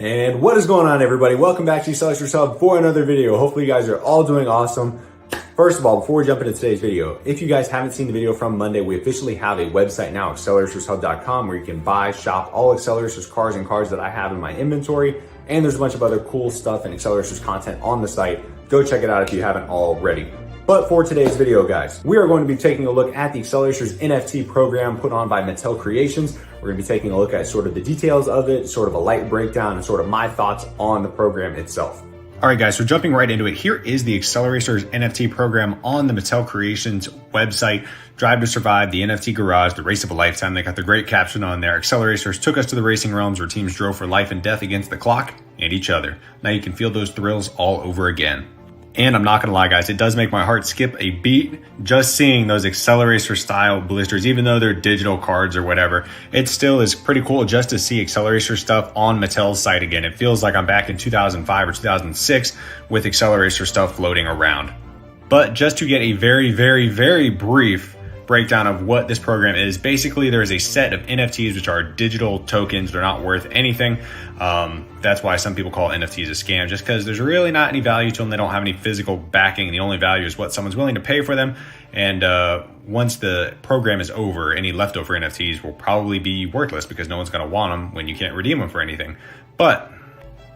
And what is going on, everybody? Welcome back to Acceleracers Hub for another video. Hopefully you guys are all doing awesome. First of all, before we jump into today's video, if you guys haven't seen the video from Monday, we officially have a website now, acceleratorshub.com, where you can buy, shop all Acceleracers cars and cards that I have in my inventory. And there's a bunch of other cool stuff and Acceleracers content on the site. Go check it out if you haven't already. But for today's video, guys, we are going to be taking a look at the Acceleracers NFT program put on by Mattel Creations. We're going to be taking a look at sort of the details of it, sort of a light breakdown, and sort of my thoughts on the program itself. All right, guys, so jumping right into it, here is the Acceleracers NFT program on the Mattel Creations website. Drive to Survive, the NFT Garage, the Race of a Lifetime. They got the great caption on there. Acceleracers took us to the racing realms where teams drove for life and death against the clock and each other. Now you can feel those thrills all over again. And I'm not gonna lie, guys, it does make my heart skip a beat just seeing those Accelerator style blisters. Even though they're digital cards or whatever, it still is pretty cool just to see Accelerator stuff on Mattel's site again. It feels like I'm back in 2005 or 2006 with Accelerator stuff floating around. But just to get a very brief breakdown of what this program is, basically there is a set of NFTs which are digital tokens. They're not worth anything. That's why some people call NFTs a scam, just because there's really not any value to them. They don't have any physical backing. The only value is what someone's willing to pay for them. And once the program is over, any leftover NFTs will probably be worthless because no one's going to want them when you can't redeem them for anything. But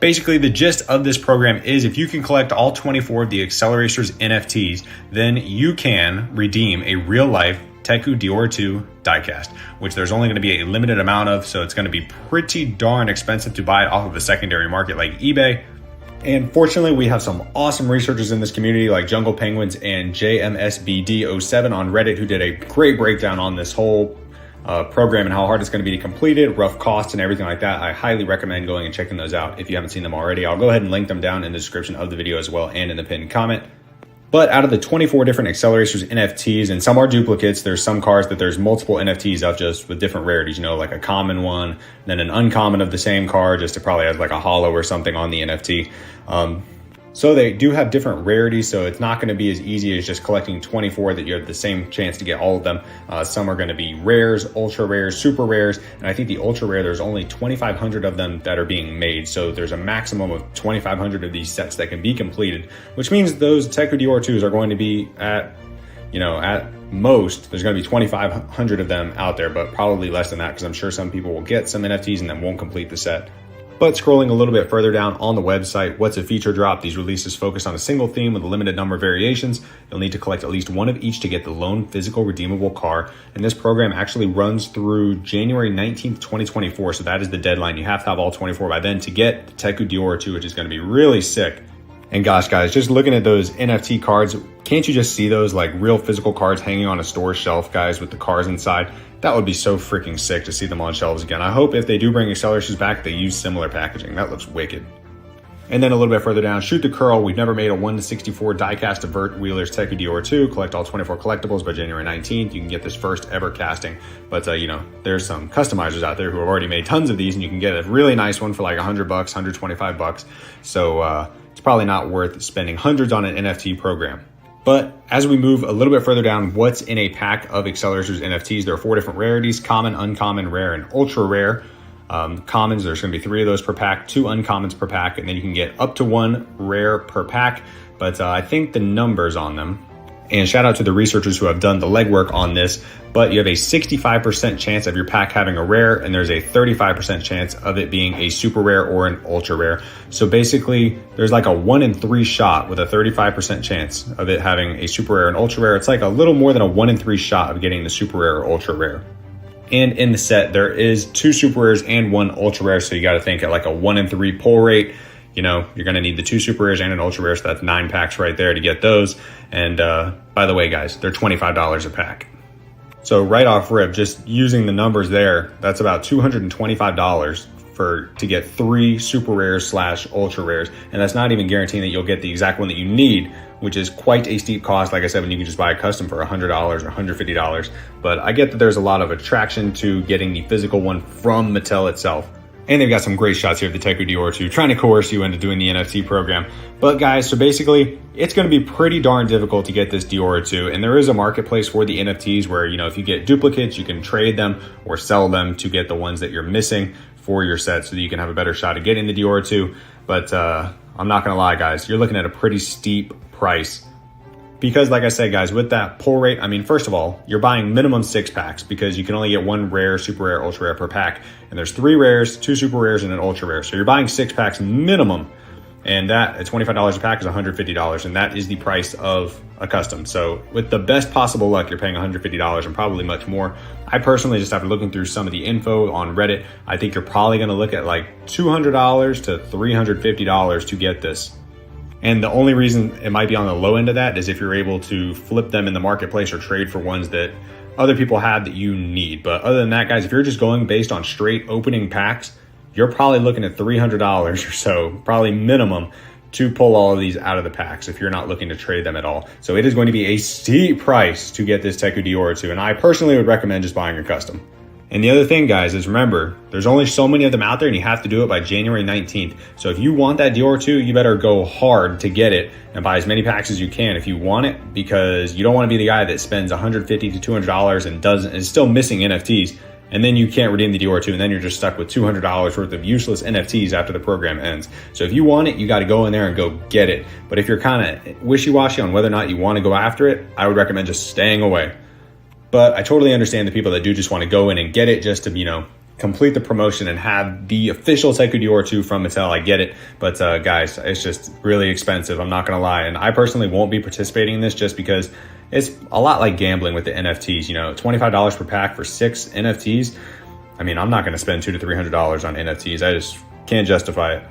basically, the gist of this program is if you can collect all 24 of the Acceleracers NFTs, then you can redeem a real-life Teku Dior 2 diecast, which there's only going to be a limited amount of, so it's going to be pretty darn expensive to buy it off of a secondary market like eBay. And fortunately, we have some awesome researchers in this community like Jungle Penguins and JMSBD07 on Reddit who did a great breakdown on this whole program and how hard it's going to be to complete it, rough costs and everything like that. I highly recommend going and checking those out if you haven't seen them already. I'll go ahead and link them down in the description of the video as well and in the pinned comment. But out of the 24 different Acceleracers NFTs, and some are duplicates, there's some cards that there's multiple NFTs of just with different rarities, you know, like a common one, then an uncommon of the same card, just to probably have like a holo or something on the NFT. So they do have different rarities, so it's not going to be as easy as just collecting 24 that you have the same chance to get all of them. Some are going to be rares, ultra rares, super rares, and I think the ultra rare, there's only 2,500 of them that are being made. So there's a maximum of 2,500 of these sets that can be completed, which means those Teku Dior 2s are going to be at most, there's going to be 2,500 of them out there, but probably less than that because I'm sure some people will get some NFTs and then won't complete the set. But scrolling a little bit further down on the website, what's a feature drop? These releases focus on a single theme with a limited number of variations. You'll need to collect at least one of each to get the lone physical redeemable car. And this program actually runs through January 19th, 2024. So that is the deadline. You have to have all 24 by then to get the Teku Dior 2, which is going to be really sick. And gosh, guys, just looking at those NFT cards, can't you just see those like real physical cards hanging on a store shelf, guys, with the cars inside? That would be so freaking sick to see them on shelves again. I hope if they do bring Acceleracers back, they use similar packaging. That looks wicked. And then a little bit further down, Shoot the Curl. We've never made a 1/64 diecast of Vert Wheeler's Teku Dior 2. Collect all 24 collectibles by January 19th. You can get this first ever casting. But, there's some customizers out there who have already made tons of these, and you can get a really nice one for like $100, $125. So it's probably not worth spending hundreds on an NFT program. But as we move a little bit further down, what's in a pack of Acceleracers NFTs? There are 4 different rarities: common, uncommon, rare, and ultra rare. Commons, there's going to be 3 of those per pack, 2 uncommons per pack, and then you can get up to 1 rare per pack. But I think the numbers on them, and shout out to the researchers who have done the legwork on this, but you have a 65% chance of your pack having a rare, and there's a 35% chance of it being a super rare or an ultra rare. So basically, there's like a 1 in 3 shot with a 35% chance of it having a super rare and ultra rare. It's like a little more than a 1 in 3 shot of getting the super rare or ultra rare. And in the set, there is 2 super rares and 1 ultra rare, so you got to think at like a 1 in 3 pull rate. You're going to need the 2 super rares and an ultra rare, so that's 9 packs right there to get those. And by the way, guys, they're $25 a pack. So right off rip, just using the numbers there, that's about $225 to get 3 super rares / ultra rares. And that's not even guaranteeing that you'll get the exact one that you need, which is quite a steep cost. Like I said, when you can just buy a custom for $100 or $150. But I get that there's a lot of attraction to getting the physical one from Mattel itself. And they've got some great shots here of the Teku Dior 2, trying to coerce you into doing the NFT program. But guys, so basically, it's going to be pretty darn difficult to get this Dior 2. And there is a marketplace for the NFTs where, if you get duplicates, you can trade them or sell them to get the ones that you're missing for your set so that you can have a better shot at getting the Dior 2. But I'm not gonna lie, guys, you're looking at a pretty steep price. Because like I said, guys, with that pull rate, I mean, first of all, you're buying minimum 6 packs because you can only get 1 rare, super rare, ultra rare per pack. And there's 3 rares, 2 super rares, and an ultra rare. So you're buying 6 packs minimum. And that at $25 a pack is $150. And that is the price of a custom. So with the best possible luck, you're paying $150 and probably much more. I personally, just after looking through some of the info on Reddit, I think you're probably gonna look at like $200 to $350 to get this. And the only reason it might be on the low end of that is if you're able to flip them in the marketplace or trade for ones that other people have that you need. But other than that, guys, if you're just going based on straight opening packs, you're probably looking at $300 or so, probably minimum, to pull all of these out of the packs if you're not looking to trade them at all. So it is going to be a steep price to get this Teku Dior 2, and I personally would recommend just buying a custom. And the other thing, guys, is remember, there's only so many of them out there and you have to do it by January 19th. So if you want that Dior 2, you better go hard to get it and buy as many packs as you can if you want it, because you don't want to be the guy that spends $150 to $200 and is still missing NFTs. And then you can't redeem the Dior 2, and then you're just stuck with $200 worth of useless NFTs after the program ends. So if you want it, you got to go in there and go get it. But if you're kind of wishy-washy on whether or not you want to go after it, I would recommend just staying away. But I totally understand the people that do just want to go in and get it just to, you know, complete the promotion and have the official Teku Dior 2 from Mattel. I get it. But guys, it's just really expensive. I'm not going to lie. And I personally won't be participating in this just because it's a lot like gambling with the NFTs. You know, $25 per pack for 6 NFTs. I mean, I'm not going to spend $200 to $300 on NFTs. I just can't justify it.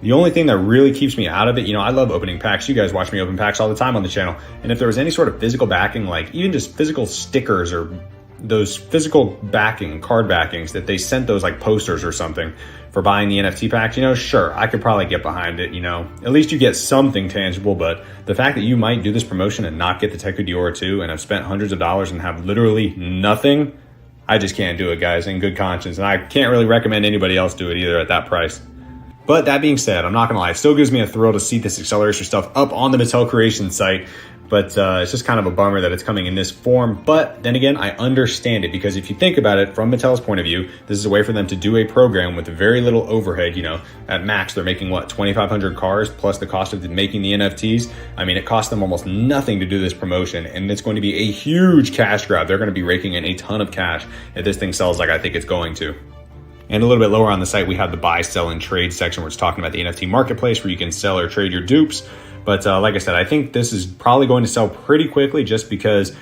The only thing that really keeps me out of it, you know, I love opening packs. You guys watch me open packs all the time on the channel. And if there was any sort of physical backing, like even just physical stickers or those physical backing, card backings that they sent those like posters or something for buying the NFT packs, you know, sure, I could probably get behind it, you know. At least you get something tangible, but the fact that you might do this promotion and not get the Teku Dior 2 and have spent hundreds of dollars and have literally nothing, I just can't do it, guys, in good conscience. And I can't really recommend anybody else do it either at that price. But that being said, I'm not gonna lie, it still gives me a thrill to see this Accelerator stuff up on the Mattel Creations site. But it's just kind of a bummer that it's coming in this form. But then again, I understand it, because if you think about it from Mattel's point of view, this is a way for them to do a program with very little overhead. You know, at max, they're making what, 2,500 cars plus the cost of making the NFTs. I mean, it costs them almost nothing to do this promotion, and it's going to be a huge cash grab. They're going to be raking in a ton of cash if this thing sells like I think it's going to. And a little bit lower on the site, we have the buy, sell, and trade section where it's talking about the NFT marketplace where you can sell or trade your dupes. But like I said, I think this is probably going to sell pretty quickly, just because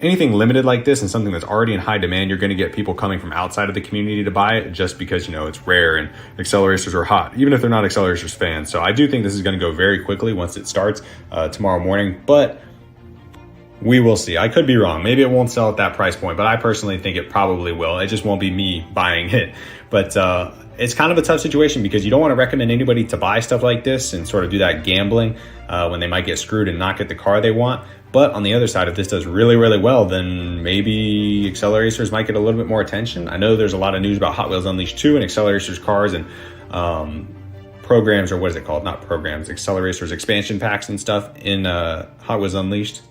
anything limited like this and something that's already in high demand, you're going to get people coming from outside of the community to buy it just because, you know, it's rare and Acceleracers are hot, even if they're not Acceleracers fans. So I do think this is going to go very quickly once it starts tomorrow morning. But we will see. I could be wrong. Maybe it won't sell at that price point, but I personally think it probably will. It just won't be me buying it. But it's kind of a tough situation, because you don't want to recommend anybody to buy stuff like this and sort of do that gambling when they might get screwed and not get the car they want. But on the other side, if this does really, really well, then maybe Acceleracers might get a little bit more attention. I know there's a lot of news about Hot Wheels Unleashed 2 and Acceleracers cars and programs, or what is it called? Not programs, Acceleracers expansion packs and stuff in Hot Wheels Unleashed.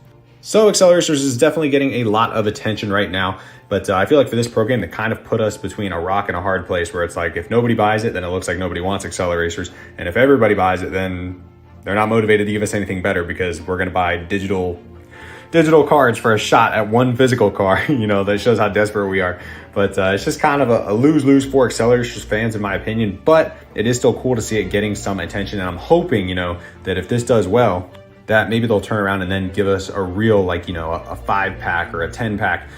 So Acceleracers is definitely getting a lot of attention right now, but I feel like for this program, it kind of put us between a rock and a hard place, where it's like, if nobody buys it, then it looks like nobody wants Acceleracers. And if everybody buys it, then they're not motivated to give us anything better, because we're going to buy digital cards for a shot at one physical car. You know, that shows how desperate we are. But it's just kind of a lose-lose for Acceleracers fans, in my opinion. But it is still cool to see it getting some attention. And I'm hoping, you know, that if this does well, that maybe they'll turn around and then give us a real, like, you know, a 5-pack or a 10-pack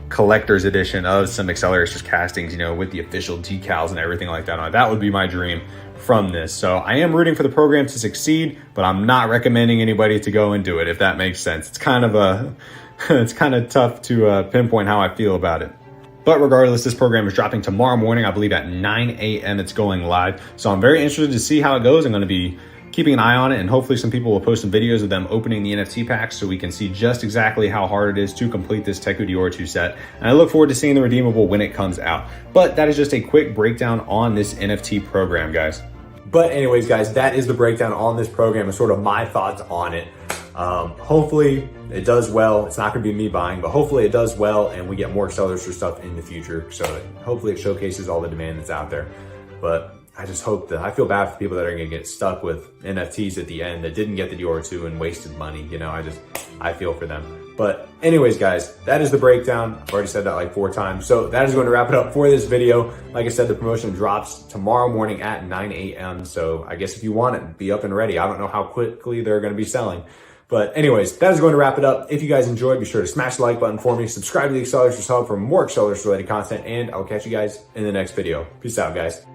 collector's edition of some Acceleracers castings, you know, with the official decals and everything like that. That would be my dream from this. So I am rooting for the program to succeed, but I'm not recommending anybody to go and do it, if that makes sense. It's kind of it's kind of tough to pinpoint how I feel about it. But regardless, this program is dropping tomorrow morning. I believe at 9 a.m. it's going live. So I'm very interested to see how it goes. I'm going to be keeping an eye on it, and hopefully some people will post some videos of them opening the NFT packs so we can see just exactly how hard it is to complete this Teku Dior 2 set. And I look forward to seeing the redeemable when it comes out. But that is just a quick breakdown on this NFT program, guys. But anyways, guys, that is the breakdown on this program and sort of my thoughts on it. Hopefully it does well. It's not gonna be me buying, but hopefully it does well and we get more Acceleracers stuff in the future. So hopefully it showcases all the demand that's out there. But I just hope that, I feel bad for people that are gonna get stuck with NFTs at the end that didn't get the Dior 2 and wasted money. You know, I feel for them. But anyways, guys, that is the breakdown. I've already said that like 4 times. So that is going to wrap it up for this video. Like I said, the promotion drops tomorrow morning at 9 a.m. So I guess if you want it, be up and ready. I don't know how quickly they're going to be selling. But anyways, that is going to wrap it up. If you guys enjoyed, be sure to smash the like button for me. Subscribe to the Acceleracers Hub for more Acceleracers related content. And I'll catch you guys in the next video. Peace out, guys.